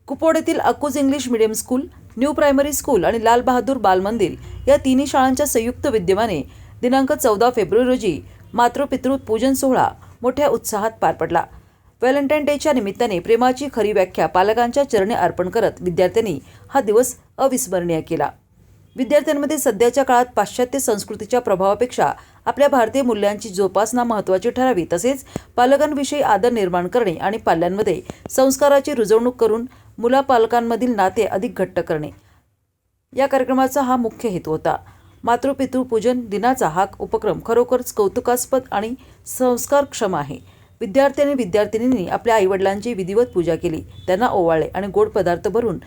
कुपवाड येथील Akkuj English medium school, new primary school आणि लाल बहादूर बाल मंदिर या तिन्ही शाळांच्या संयुक्त विद्यमाने दिनांक 14 फेब्रुवारी रोजी मातृपितृ पूजन सोहळा मोठ्या उत्साहात पार पडला। व्हॅलेंटाईन डेच्या निमित्ताने प्रेमाची खरी व्याख्या पालकांच्या चरणी अर्पण करत विद्यार्थ्यांनी हा दिवस अविस्मरणीय केला। विद्यार्थ्यांमध्ये सध्याच्या काळात पाश्चात्य संस्कृतीच्या प्रभावापेक्षा आपल्या भारतीय मूल्यांची जोपासना महत्त्वाची ठरावी, तसेच पालकांविषयी आदर निर्माण करणे आणि पाल्यांमध्ये संस्काराची रुजवणूक करून मुला-पालकांमधील नाते अधिक घट्ट करणे या कार्यक्रमाचा हा मुख्य हेतू होता। मातृपितृ पूजन दिनाचा हा उपक्रम खरोखरच कौतुकास्पद आणि संस्कारक्षम आहे। विद्यार्थी आणि विद्यार्थिनींनी आपल्या आईवडिलांची विधिवत पूजा केली, त्यांना ओवाळले आणि गोड पदार्थ भरून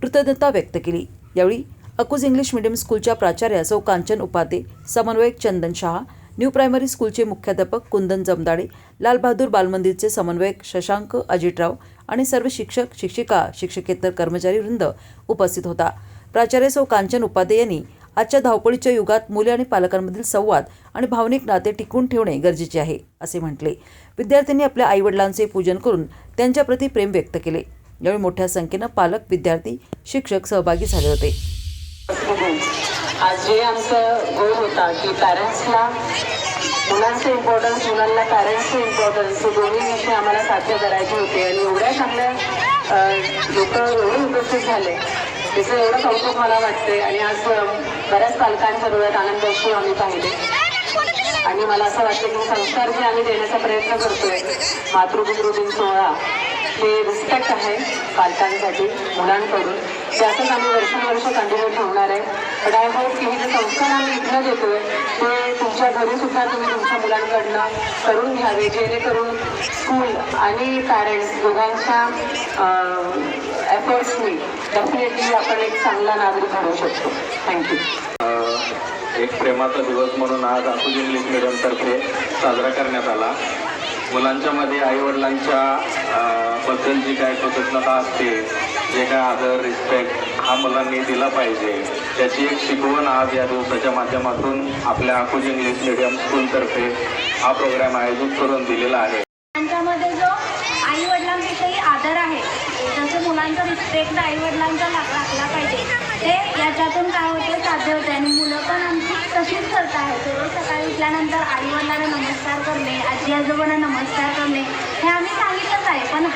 कृतज्ञता व्यक्त केली। यावेळी अक्कूज इंग्लिश मीडियम स्कूलच्या प्राचार्या सौ कांचन उपाध्ये, समन्वयक चंदन शहा, न्यू प्रायमरी स्कूलचे मुख्याध्यापक कुंदन जमदाडे, लाल बहादूर बालमंदिरचे समन्वयक शशांक अजितराव आणि सर्व शिक्षक, शिक्षिका, शिक्षकेतर कर्मचारी वृंद उपस्थित होता। प्राचार्य सौ कांचन उपाध्ये यांनी आजच्या धावपळीच्या युगात मुले आणि पालकांमधील संवाद आणि भावनिक नाते टिकवून ठेवणे गरजेचे आहे, असे म्हटले। विद्यार्थ्यांनी आपल्या आईवडिलांचे पूजन करून त्यांच्याप्रती प्रेम व्यक्त केले। यावेळी मोठ्या संख्येने पालक, विद्यार्थी, शिक्षक सहभागी झाले होते। आज जे आमचं गोल होता की पॅरेंट्सला मुलांचं इम्पॉर्टन्स, मुलांना पॅरेंट्सचं इम्पॉर्टन्स, हे दोन्ही विषय आम्हाला साध्य करायचे होते आणि एवढ्या चांगल्या लोक एवढे उपस्थित झाले, त्याचं एवढं कौतुक मला वाटते। आणि आज बऱ्याच पालकांच्या डोळ्यात आनंदाश्रू आम्ही पाहिले आणि मला असं वाटतं की संस्कार जे आम्ही देण्याचा प्रयत्न करतोय मातृपितृ दिन सोहळा, हे रिस्पेक्ट आहे पालकांसाठी मुलांकडून, त्यातच आम्ही वर्षानुवर्ष कंटिन्यू ठेवणार आहे। पण आय होप की हे जे संस्कार आम्ही इथनं देतोय ते तुमच्या घरी सुद्धा तुम्ही तुमच्या मुलांकडनं करून घ्यावे, जेणेकरून स्कूल आणि पॅरेंट्स दोघांच्या एफर्ट्सनी डेफिनेटली आपण एक चांगला नागरिक घडवू शकतो। थँक्यू। एक प्रेमाचा दिवस म्हणून आज अक्कूज इंग्लिश मीडियमतर्फे साजरा करण्यात आला। मुलांच्या मध्ये आईवडिलांच्या बद्दल जी काय कृतज्ञता असते, जे काय आदर, रिस्पेक्ट हा मुलांनी दिला पाहिजे, त्याची एक शिकवण आज या दिवसाच्या माध्यमातून आपल्या अक्कूज इंग्लिश मीडियम स्कूलतर्फे हा प्रोग्राम आयोजित करून दिलेला आहे। त्यांच्यामध्ये जो आईवडिलांविषयी आदर आहे, जसं मुलांचा रिस्पेक्ट आईवडिलांचा राखला पाहिजे, ते याच्यातून काय होते साध्य होते। आणि मुलं पण आमची तशीच करत आहेत। रोज सकाळी उठल्यानंतर आईवडिलांना नमस्कार करणे, आजी आजोबांना नमस्कार करणे, हे आम्ही सांगितलंच आहे। पण